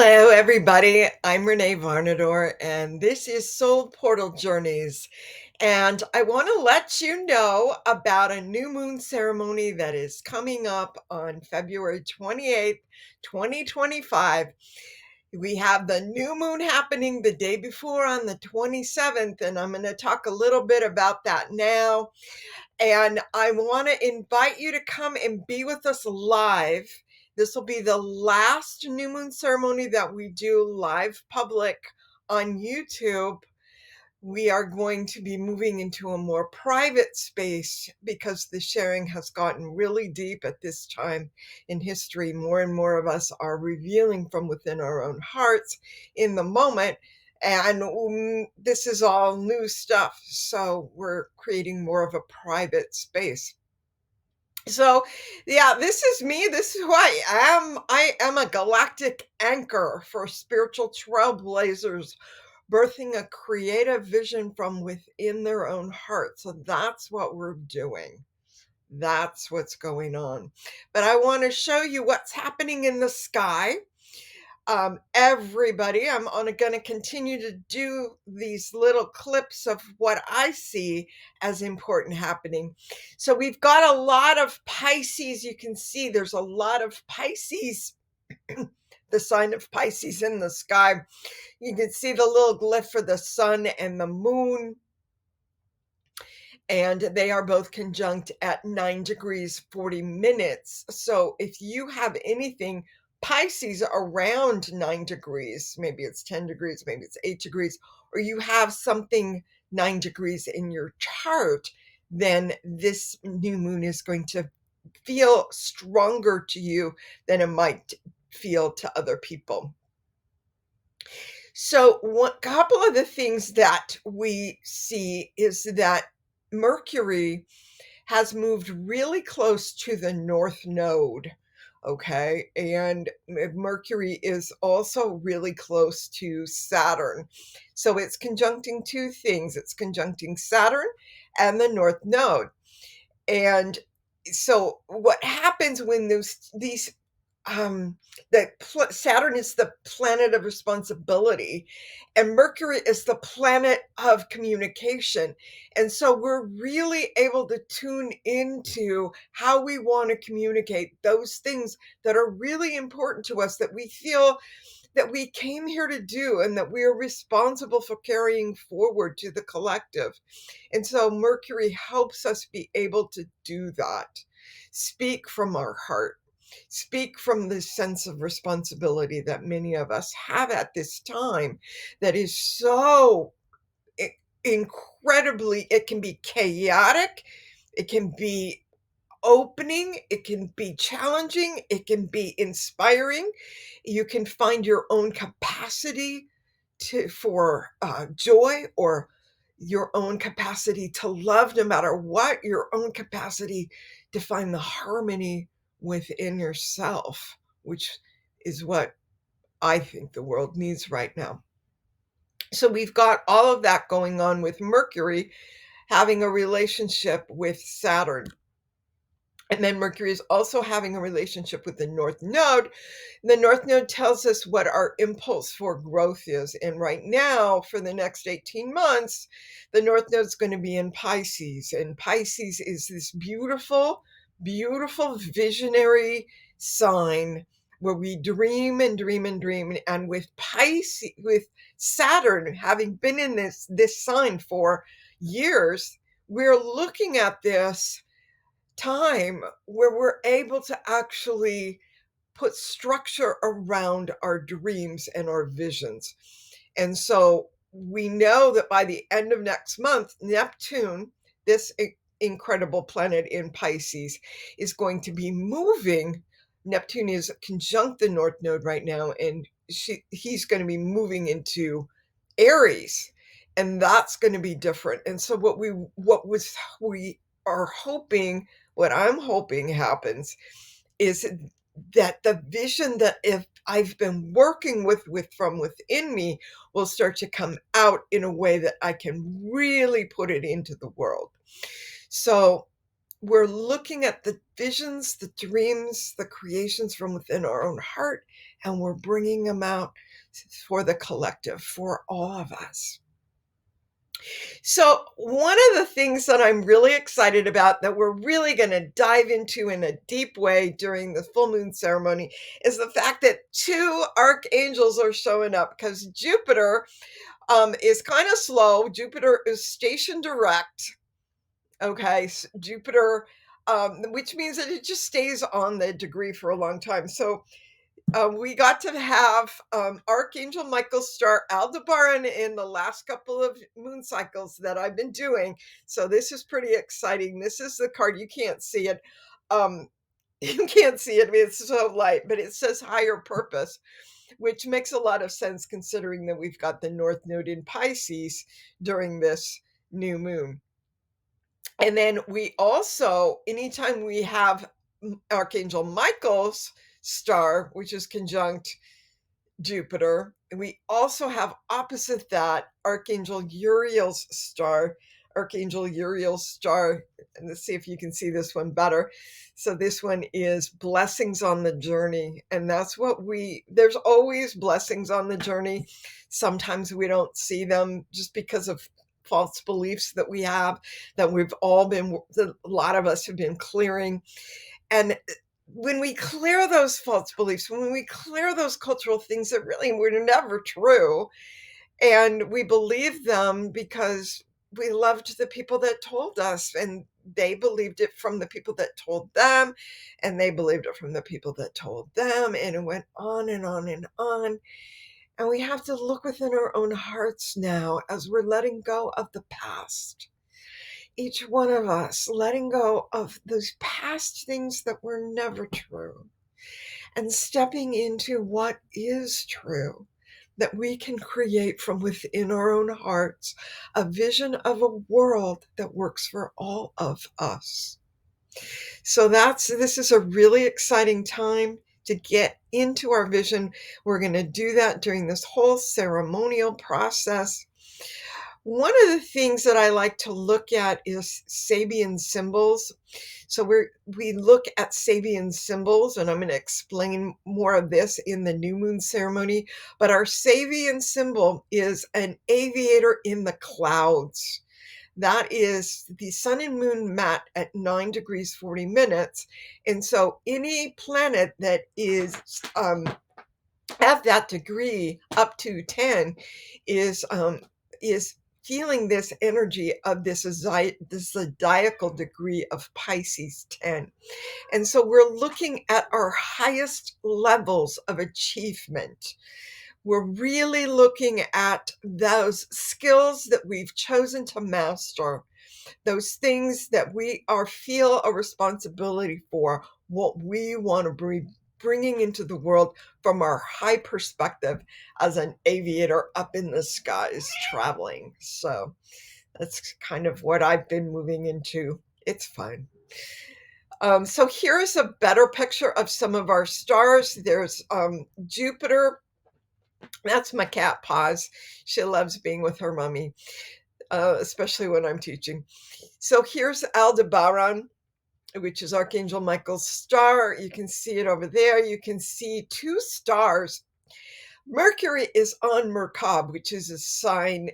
Hello, everybody. I'm Renee Varnador, and this is Soul Portal Journeys. And I want to let you know about a new moon ceremony that is coming up on February 28th, 2025. We have the new moon happening the day before on the 27th, and I'm going to talk a little bit about that now. And I want to invite you to come and be with us live. This will be the last new moon ceremony that we do live public on YouTube. We are going to be moving into a more private space because the sharing has gotten really deep at this time in history. More and more of us are revealing from within our own hearts in the moment. And this is all new stuff. So we're creating more of a private space. So, yeah, this is me. This is who I am. I am a galactic anchor for spiritual trailblazers birthing a creative vision from within their own heart. So that's what we're doing. That's what's going on. But I want to show you what's happening in the sky. Everybody, I'm going to continue to do these little clips of what I see as important happening. So we've got a lot of Pisces. You can see there's a lot of Pisces, the sign of Pisces in the sky. You can see the little glyph for the sun and the moon. And they are both conjunct at 9 degrees 40 minutes. So if you have anything Pisces around 9 degrees, maybe it's 10 degrees, maybe it's 8 degrees, or you have something 9 degrees in your chart, then this new moon is going to feel stronger to you than it might feel to other people. So, one couple of the things that we see is that Mercury has moved really close to the North Node. Okay. And Mercury is also really close to Saturn. So it's conjuncting two things, it's conjuncting Saturn and the North Node. And so what happens when these Saturn is the planet of responsibility and Mercury is the planet of communication. And so we're really able to tune into how we want to communicate those things that are really important to us, that we feel that we came here to do and that we are responsible for carrying forward to the collective. And so Mercury helps us be able to do that. Speak from our heart. Speak from this sense of responsibility that many of us have at this time that is so incredibly, it can be chaotic, it can be opening, it can be challenging, it can be inspiring. You can find your own capacity for joy, or your own capacity to love, no matter what, your own capacity to find the harmony within yourself, which is what I think the world needs right now. So we've got all of that going on with Mercury having a relationship with Saturn. And then Mercury is also having a relationship with the North Node. The North Node tells us what our impulse for growth is. And right now, for the next 18 months, the North Node is going to be in Pisces. And Pisces is this beautiful, beautiful visionary sign where we dream and dream and dream. And with Pisces, with Saturn having been in this sign for years, we're looking at this time where we're able to actually put structure around our dreams and our visions. And so we know that by the end of next month, Neptune, this incredible planet in Pisces, is going to be moving. Neptune is conjunct the North Node right now, and he's going to be moving into Aries, and that's going to be different. And so we are hoping, what I'm hoping happens is that the vision that if I've been working with from within me will start to come out in a way that I can really put it into the world. So we're looking at the visions, the dreams, the creations from within our own heart, and we're bringing them out for the collective, for all of us. So, one of the things that I'm really excited about that we're really going to dive into in a deep way during the full moon ceremony is the fact that two archangels are showing up because Jupiter is kind of slow. Jupiter is station direct. Okay, Jupiter, which means that it just stays on the degree for a long time. So we got to have Archangel Michael's star Aldebaran in the last couple of moon cycles that I've been doing. So this is pretty exciting. This is the card. You can't see it. Um, you can't see it. I mean, it's so light, but it says higher purpose, which makes a lot of sense considering that we've got the North Node in Pisces during this new moon. And then we also, anytime we have Archangel Michael's star, which is conjunct Jupiter, we also have opposite that Archangel Uriel's star. Archangel Uriel's star, and let's see if you can see this one better. So this one is blessings on the journey. And that's what there's always blessings on the journey. Sometimes we don't see them just because of false beliefs that we have, that we've all been, a lot of us have been clearing. And when we clear those false beliefs, when we clear those cultural things that really were never true, and we believe them because we loved the people that told us, and they believed it from the people that told them, and they believed it from the people that told them, and it went on and on and on. And we have to look within our own hearts now as we're letting go of the past. Each one of us letting go of those past things that were never true and stepping into what is true, that we can create from within our own hearts a vision of a world that works for all of us. So this is a really exciting time to get into our vision. We're going to do that during this whole ceremonial process. One of the things that I like to look at is Sabian symbols. So we look at Sabian symbols, and I'm going to explain more of this in the new moon ceremony. But our Sabian symbol is an aviator in the clouds. That is the sun and moon met at 9 degrees 40 minutes. And so any planet that is at that degree up to 10 is feeling this energy of this zodiacal degree of Pisces 10. And so we're looking at our highest levels of achievement. We're really looking at those skills that we've chosen to master, those things that we feel a responsibility for, what we want to bringing into the world from our high perspective as an aviator up in the skies traveling. So that's kind of what I've been moving into. It's fun. So here's a better picture of some of our stars. There's Jupiter. That's my cat, Paws. She loves being with her mommy, especially when I'm teaching. So here's Aldebaran, which is Archangel Michael's star. You can see it over there. You can see two stars. Mercury is on Merkab, which is a sign.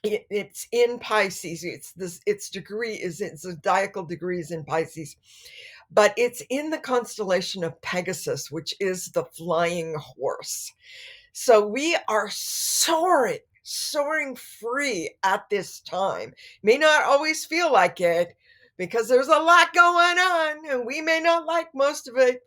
It's in Pisces. Its degree is its zodiacal degrees in Pisces, but it's in the constellation of Pegasus, which is the flying horse. So we are soaring free at this time. May not always feel like it because there's a lot going on and we may not like most of it,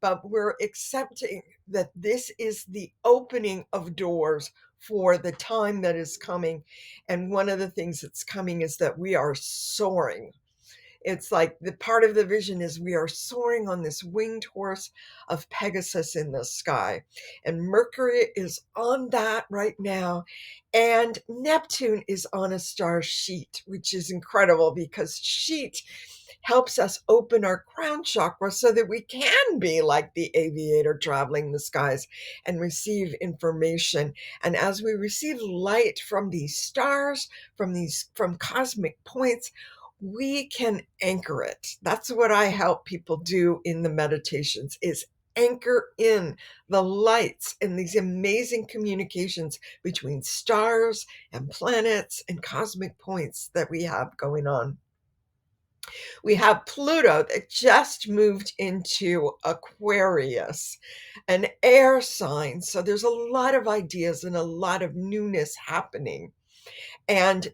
but we're accepting that this is the opening of doors for the time that is coming. And one of the things that's coming is that we are soaring. It's like the part of the vision is we are soaring on this winged horse of Pegasus in the sky. And Mercury is on that right now. And Neptune is on a star sheet, which is incredible because sheet helps us open our crown chakra so that we can be like the aviator traveling the skies and receive information. And as we receive light from these stars, from cosmic points, we can anchor it. That's what I help people do in the meditations is anchor in the lights and these amazing communications between stars and planets and cosmic points that we have going on. We have Pluto that just moved into Aquarius, an air sign. So there's a lot of ideas and a lot of newness happening. And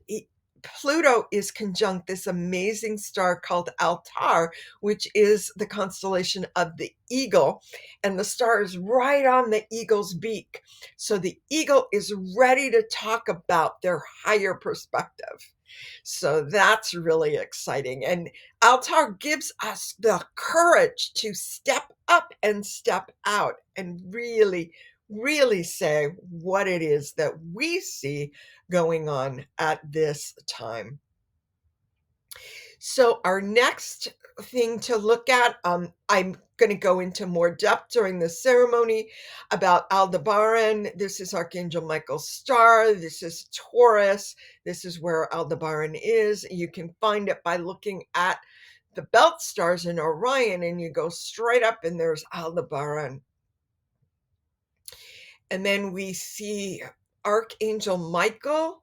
Pluto is conjunct this amazing star called Altar, which is the constellation of the eagle. And the star is right on the eagle's beak. So the eagle is ready to talk about their higher perspective. So that's really exciting. And Altar gives us the courage to step up and step out and really, really say what it is that we see going on at this time. So, our next thing to look at, I'm going to go into more depth during the ceremony about Aldebaran. This is Archangel Michael's star. This is Taurus. This is where Aldebaran is. You can find it by looking at the belt stars in Orion, and you go straight up, and there's Aldebaran. And then we see Archangel Michael.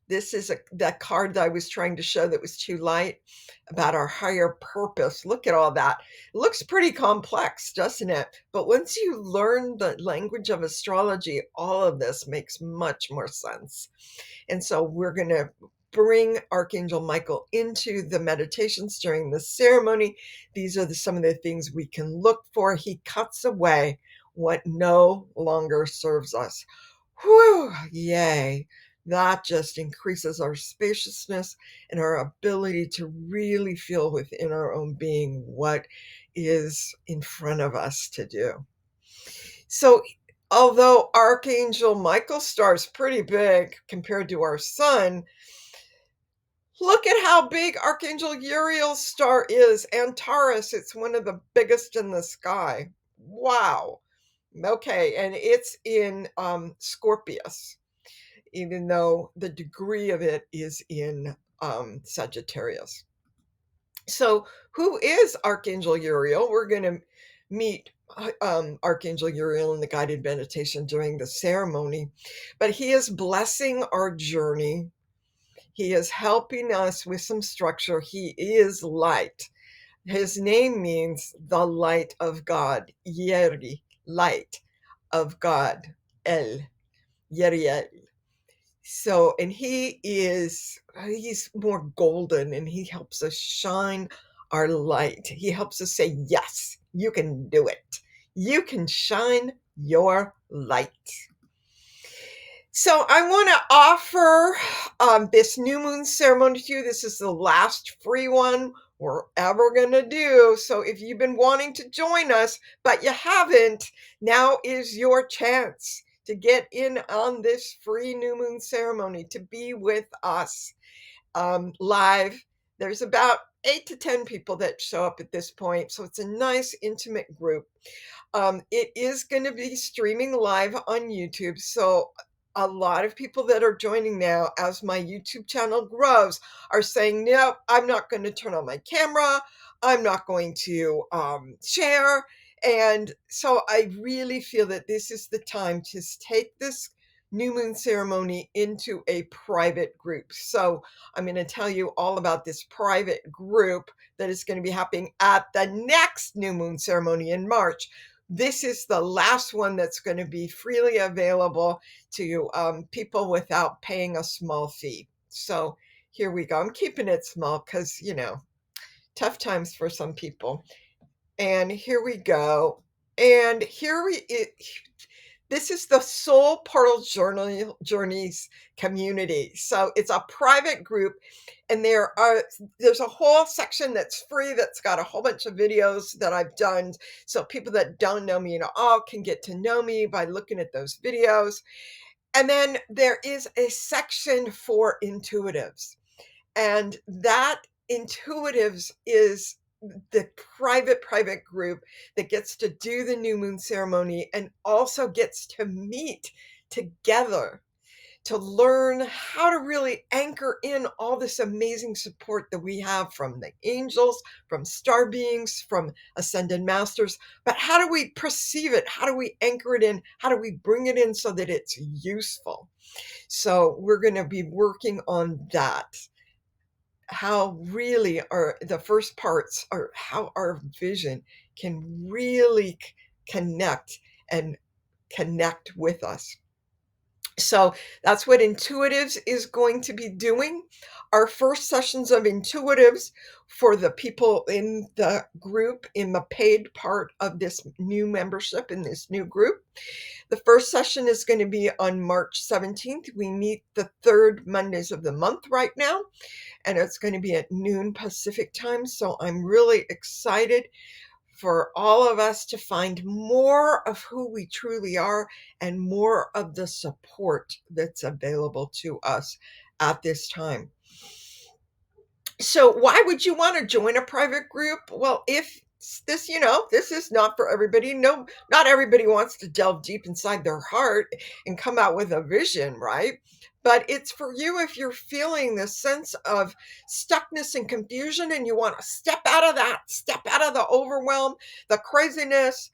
This is that card that I was trying to show that was too light about our higher purpose. Look at all that. It looks pretty complex, doesn't it? But once you learn the language of astrology, all of this makes much more sense. And so we're going to bring Archangel Michael into the meditations during the ceremony. These are some of the things we can look for. He cuts away what no longer serves us. Whew, yay. That just increases our spaciousness and our ability to really feel within our own being what is in front of us to do. So, although Archangel Michael's star is pretty big compared to our sun, look at how big Archangel Uriel's star is, Antares. It's one of the biggest in the sky. Wow. Okay, and it's in Scorpius, even though the degree of it is in Sagittarius. So, who is Archangel Uriel? We're going to meet Archangel Uriel in the guided meditation during the ceremony, but he is blessing our journey. He is helping us with some structure. He is light. His name means the light of God, Yeri, light of God, El, Yeriel. So, and he's more golden and he helps us shine our light. He helps us say, yes, you can do it. You can shine your light. So I want to offer this new moon ceremony to you. This is the last free one we're ever going to do. So if you've been wanting to join us, but you haven't, now is your chance to get in on this free new moon ceremony, to be with us live. There's about 8 to 10 people that show up at this point. So it's a nice intimate group. It is going to be streaming live on YouTube. So a lot of people that are joining now as my YouTube channel grows are saying, no, I'm not going to turn on my camera. I'm not going to share. And so I really feel that this is the time to take this new moon ceremony into a private group. So I'm going to tell you all about this private group that is going to be happening at the next new moon ceremony in March. This is the last one that's going to be freely available to people without paying a small fee. So here we go. I'm keeping it small because, tough times for some people. And here we go. And this is the Soul Portal Journeys community. So it's a private group, and there's a whole section that's free that's got a whole bunch of videos that I've done. So people that don't know me at all can get to know me by looking at those videos. And then there is a section for intuitives, and that intuitives is the private group that gets to do the new moon ceremony and also gets to meet together to learn how to really anchor in all this amazing support that we have from the angels, from star beings, from ascended masters. But how do we perceive it? How do we anchor it in? How do we bring it in so that it's useful? So we're going to be working on that. How really are the first parts are how our vision can really connect and connect with us. So that's what Intuitives is going to be doing. Our first sessions of Intuitives for the people in the group, in the paid part of this new membership, in this new group. The first session is going to be on March 17th. We meet the third Mondays of the month right now, and it's going to be at noon Pacific time. So I'm really excited for all of us to find more of who we truly are and more of the support that's available to us at this time. So why would you want to join a private group? Well, if this, this is not for everybody. No, not everybody wants to delve deep inside their heart and come out with a vision, right? But it's for you if you're feeling this sense of stuckness and confusion and you want to step out of that, step out of the overwhelm, the craziness,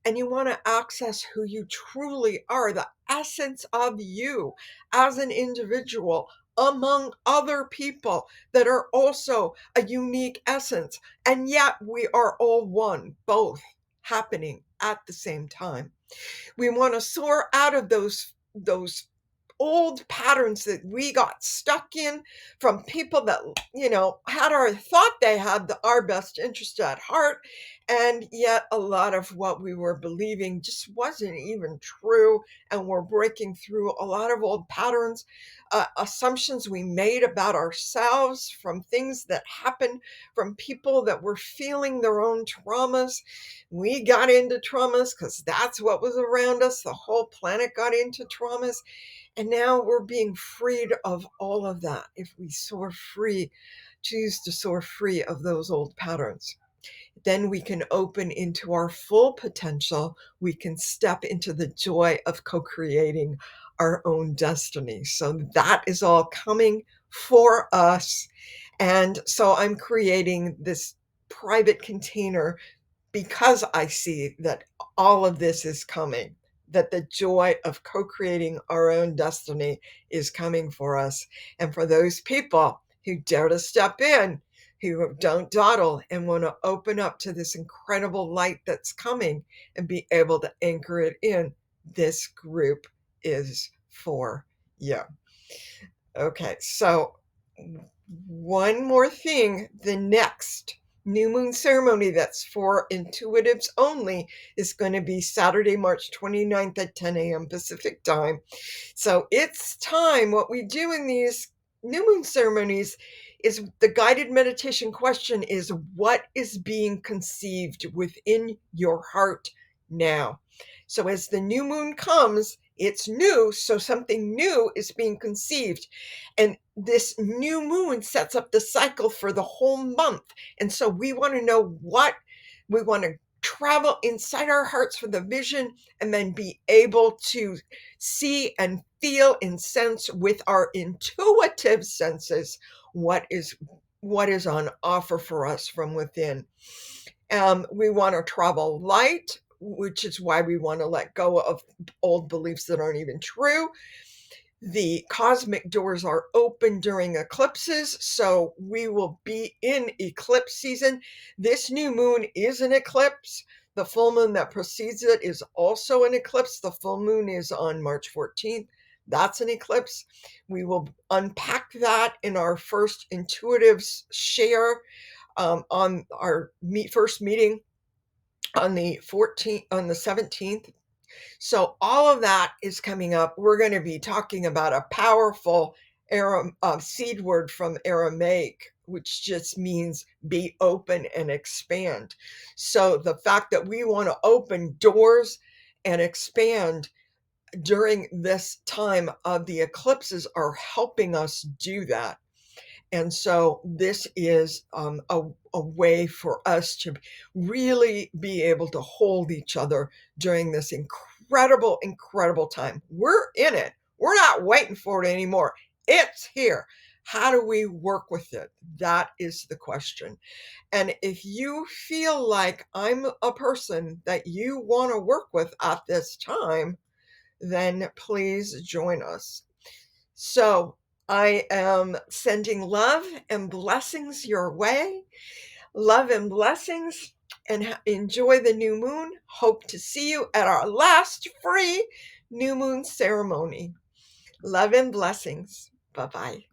and you want to access who you truly are, the essence of you as an individual among other people that are also a unique essence. And yet we are all one, both happening at the same time. We want to soar out of those old patterns that we got stuck in from people that had our thought they had our best interest at heart, and yet a lot of what we were believing just wasn't even true, and we're breaking through a lot of old patterns, assumptions we made about ourselves from things that happened from people that were feeling their own traumas. We got into traumas because that's what was around us. The whole planet got into traumas. And now we're being freed of all of that. If we soar free, choose to soar free of those old patterns, then we can open into our full potential. We can step into the joy of co-creating our own destiny. So that is all coming for us. And so I'm creating this private container because I see that all of this is coming, that the joy of co-creating our own destiny is coming for us. And for those people who dare to step in, who don't dawdle and want to open up to this incredible light that's coming and be able to anchor it in, this group is for you. Okay, so one more thing. The next new moon ceremony that's for intuitives only is going to be Saturday, March 29th at 10 a.m. Pacific time. So it's time. What we do in these new moon ceremonies is the guided meditation question is, what is being conceived within your heart now? So as the new moon comes, it's new. So something new is being conceived. And this new moon sets up the cycle for the whole month. And so we want to know what we want to travel inside our hearts for the vision and then be able to see and feel and sense with our intuitive senses what is on offer for us from within. We want to travel light, which is why we want to let go of old beliefs that aren't even true. The cosmic doors are open during eclipses, so we will be in eclipse season. This new moon is an eclipse. The full moon that precedes it is also an eclipse. The full moon is on March 14th. That's an eclipse. We will unpack that in our first intuitives share on our first meeting on the 17th. So all of that is coming up. We're going to be talking about a powerful seed word from Aramaic, which just means be open and expand. So the fact that we want to open doors and expand during this time of the eclipses are helping us do that. And so this is a way for us to really be able to hold each other during this incredible, incredible time. We're in it. We're not waiting for it anymore. It's here. How do we work with it? That is the question. And if you feel like I'm a person that you want to work with at this time, then please join us. So I am sending love and blessings your way. Love and blessings, and enjoy the new moon. Hope to see you at our last free new moon ceremony. Love and blessings. Bye bye.